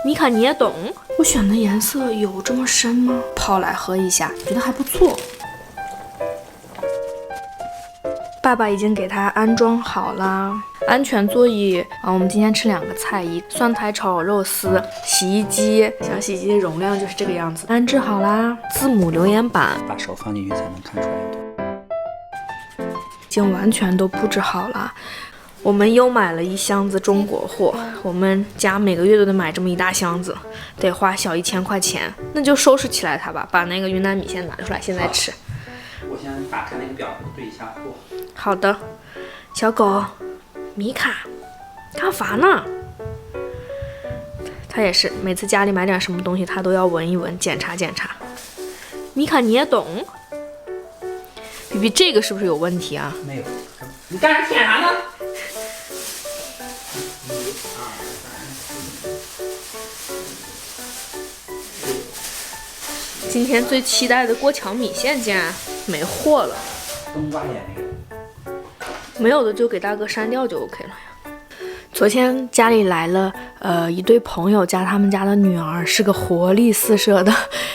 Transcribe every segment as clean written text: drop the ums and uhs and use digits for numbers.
米卡你也懂？我选的颜色有这么深吗？泡来喝一下，觉得还不错。爸爸已经给它安装好啦，安全座椅啊。我们今天吃2个菜，一蒜苔炒肉丝，洗衣机，小洗衣机的容量就是这个样子。安置好啦，字母留言板，把手放进去才能看出来有多。已经完全都布置好了。我们又买了1箱子中国货，我们家每个月都得买这么一大箱子，得花小1000块钱。那就收拾起来它吧，把那个云南米线拿出来，现在吃。我先打开那个表格对一下货。好的，小狗米卡干啥呢？它也是每次家里买点什么东西，它都要闻一闻，检查检查。米卡你也懂？BB这个是不是有问题啊？没有，你干啥舔啥呢？今天最期待的过桥米线竟然没货了。冬瓜眼那个。没有的就给大哥删掉就 OK 了呀。昨天家里来了一对朋友加他们家的女儿，是个活力四射的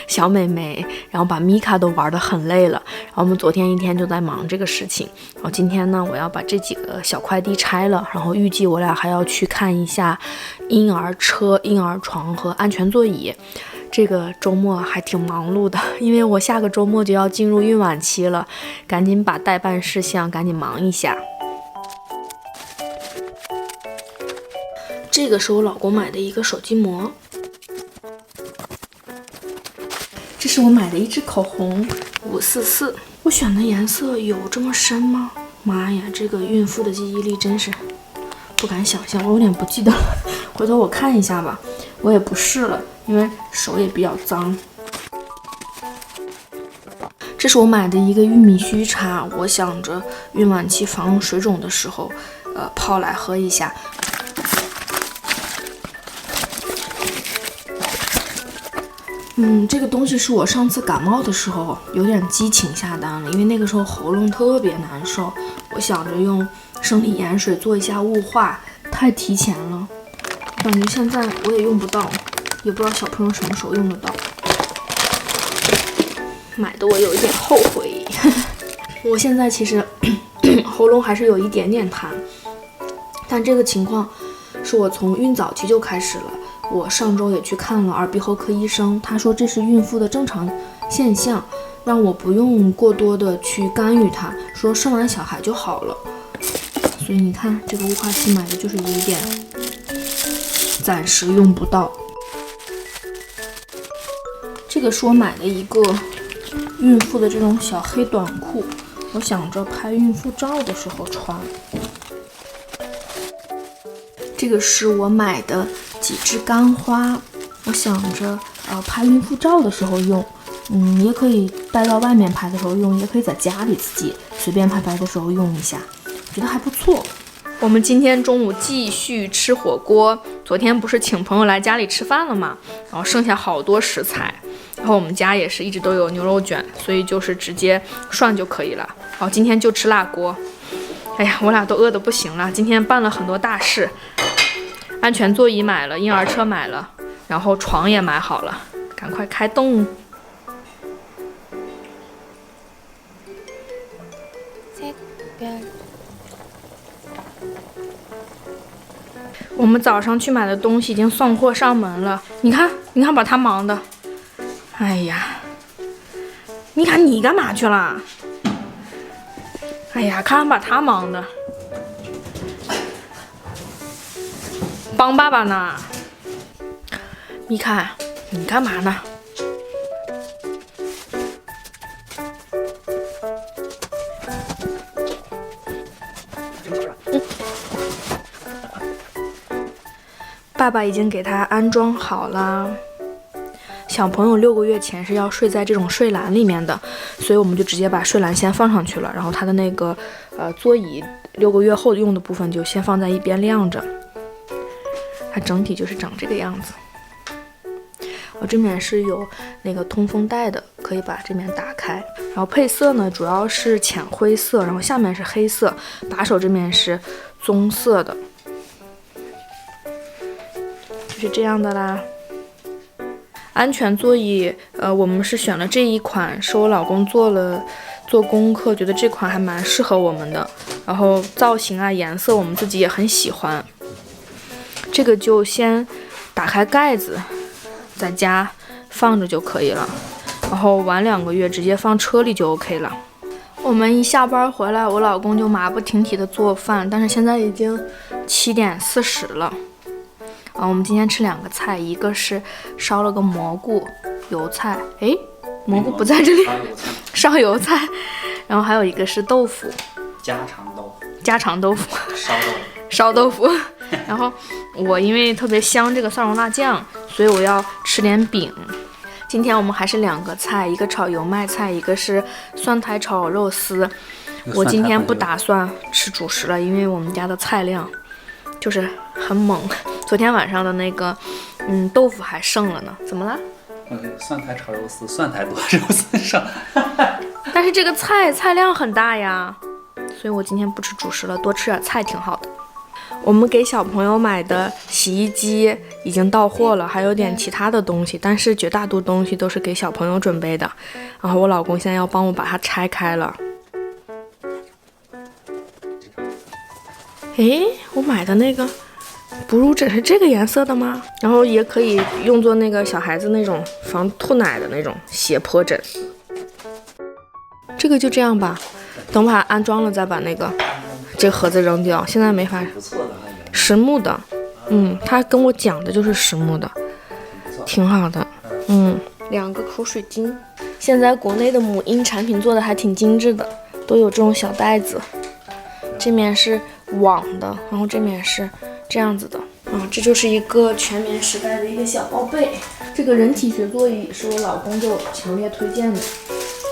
小美眉，然后把米卡都玩得很累了。然后我们昨天一天就在忙这个事情，然后今天呢我要把这几个小快递拆了，然后预计我俩还要去看一下婴儿车、婴儿床和安全座椅。这个周末还挺忙碌的，因为我下个周末就要进入孕晚期了，赶紧把待办事项赶紧忙一下。这个是我老公买的一个手机膜，这是我买的一支口红544，我选的颜色有这么深吗？妈呀，这个孕妇的记忆力真是不敢想象，我有点不记得了，回头我看一下吧。我也不试了，因为手也比较脏。这是我买的一个玉米须茶，我想着孕晚期防水肿的时候，泡来喝一下。这个东西是我上次感冒的时候有点激情下单了，因为那个时候喉咙特别难受，我想着用生理盐水做一下雾化，太提前了。感觉现在我也用不到，也不知道小朋友什么时候用得到，买的我有一点后悔。我现在其实喉咙还是有一点点痰，但这个情况是我从孕早期就开始了。我上周也去看了耳鼻喉科医生，他说这是孕妇的正常现象，让我不用过多的去干预它，说生完小孩就好了。所以你看这个雾化器买的就是有一点暂时用不到。这个是我买的一个孕妇的这种小黑短裤，我想着拍孕妇照的时候穿。这个是我买的几支干花，我想着拍孕妇照的时候用，也可以带到外面拍的时候用，也可以在家里自己随便拍的时候用一下，觉得还不错。我们今天中午继续吃火锅，昨天不是请朋友来家里吃饭了嘛，然后剩下好多食材，然后我们家也是一直都有牛肉卷，所以就是直接涮就可以了。然后今天就吃辣锅。哎呀，我俩都饿得不行了，今天办了很多大事，安全座椅买了，婴儿车买了，然后床也买好了，赶快开动。我们早上去买的东西已经送货上门了，你看把他忙的，哎呀，你看你干嘛去了？哎呀，看把他忙的，帮爸爸呢。米卡，你干嘛呢？爸爸已经给他安装好啦。小朋友6个月前是要睡在这种睡篮里面的，所以我们就直接把睡篮先放上去了，然后他的那个座椅6个月后用的部分就先放在一边晾着。它整体就是长这个样子。我这面是有那个通风带的，可以把这面打开。然后配色呢，主要是浅灰色，然后下面是黑色，把手这面是棕色的，就是这样的啦。安全座椅，我们是选了这一款，是我老公做功课，觉得这款还蛮适合我们的。然后造型啊、颜色我们自己也很喜欢。这个就先打开盖子，在家放着就可以了。然后晚2个月直接放车里就 OK 了。我们一下班回来，我老公就马不停蹄的做饭，但是现在已经7点40了。我们今天吃2个菜，一个是烧了个蘑菇油菜，蘑菇不在这里，烧油菜，然后还有一个是豆腐，家常豆腐，烧豆腐。然后我因为特别香这个蒜蓉辣酱，所以我要吃点饼。今天我们还是2个菜，一个炒油麦菜，一个是蒜苔炒肉丝。我今天不打算吃主食了，因为我们家的菜量就是很猛。昨天晚上的那个豆腐还剩了呢。怎么了？蒜苔炒肉丝，蒜苔多，肉丝少。但是这个菜量很大呀，所以我今天不吃主食了，多吃点菜挺好的。我们给小朋友买的洗衣机已经到货了，还有点其他的东西，但是绝大多数东西都是给小朋友准备的。然后我老公现在要帮我把它拆开了。我买的那个哺乳枕是这个颜色的吗？然后也可以用作那个小孩子那种防吐奶的那种斜坡枕。这个就这样吧，等把它安装了再把这个盒子扔掉，现在没法。实木的，他跟我讲的就是实木的，挺好的。2个口水巾。现在国内的母婴产品做的还挺精致的，都有这种小袋子，这面是网的，然后这面是这样子的。这就是一个全棉时代的一个小宝贝。这个人体学座椅是我老公就强烈推荐的，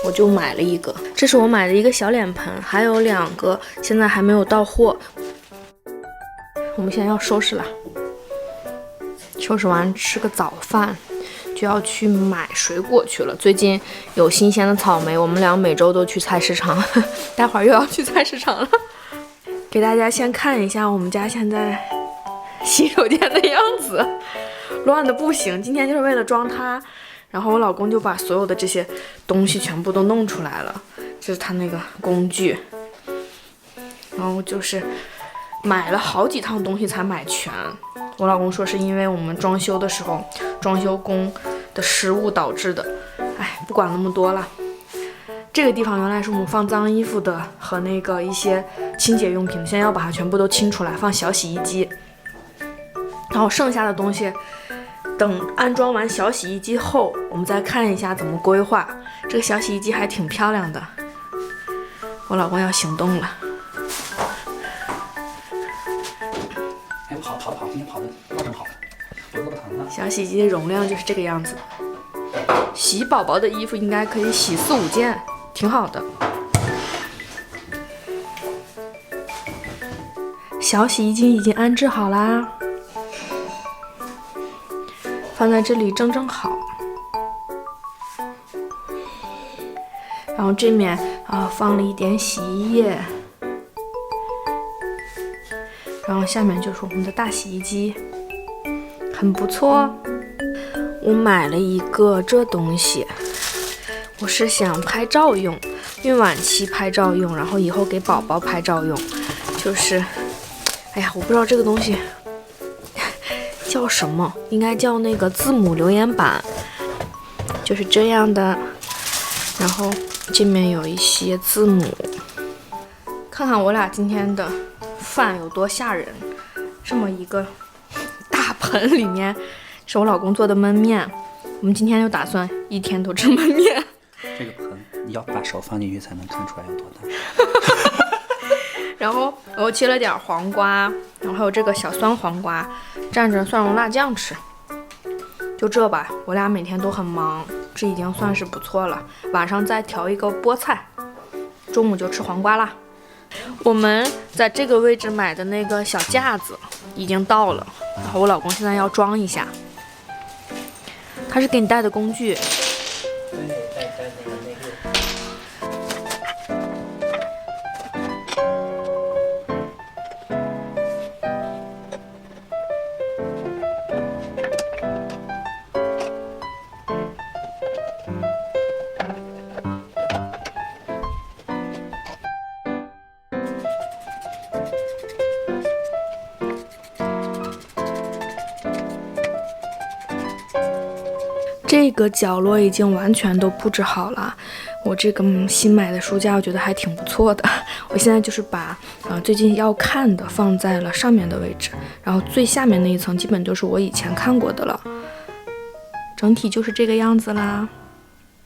我就买了一个。这是我买的一个小脸盆，还有2个现在还没有到货。我们现在要收拾了，收拾完吃个早饭，就要去买水果去了。最近有新鲜的草莓，我们俩每周都去菜市场，待会儿又要去菜市场了。给大家先看一下我们家现在洗手间的样子，乱的不行。今天就是为了装它，然后我老公就把所有的这些东西全部都弄出来了。这是他那个工具，然后就是买了好几趟东西才买全。我老公说是因为我们装修的时候，装修工的失误导致的。不管那么多了。这个地方原来是我们放脏衣服的和那个一些清洁用品，现在要把它全部都清出来，放小洗衣机。然后剩下的东西等安装完小洗衣机后，我们再看一下怎么规划。这个小洗衣机还挺漂亮的。我老公要行动了。我跑，今天跑的那么好，脖子不疼了。小洗衣机的容量就是这个样子，洗宝宝的衣服应该可以洗4、5件，挺好的。小洗衣机已经安置好啦，放在这里正好。然后这面放了一点洗衣液，然后下面就是我们的大洗衣机，很不错。我买了一个这东西，我是想拍照用，孕晚期拍照用，然后以后给宝宝拍照用。就是我不知道这个东西叫什么，应该叫那个字母留言板，就是这样的。然后这面有一些字母，看看我俩今天的饭有多吓人。这么一个大盆里面是我老公做的焖面，我们今天就打算一天都吃焖面。这个盆你要把手放进去才能看出来有多大。然后我切了点黄瓜，然后还有这个小酸黄瓜，蘸着蒜蓉辣酱吃。就这吧，我俩每天都很忙，这已经算是不错了。晚上再调一个菠菜，中午就吃黄瓜啦。我们在这个位置买的那个小架子已经到了，然后我老公现在要装一下。它是给你带的工具。这个角落已经完全都布置好了。我这个新买的书架，我觉得还挺不错的。我现在就是把最近要看的放在了上面的位置，然后最下面那一层基本就是我以前看过的了。整体就是这个样子啦。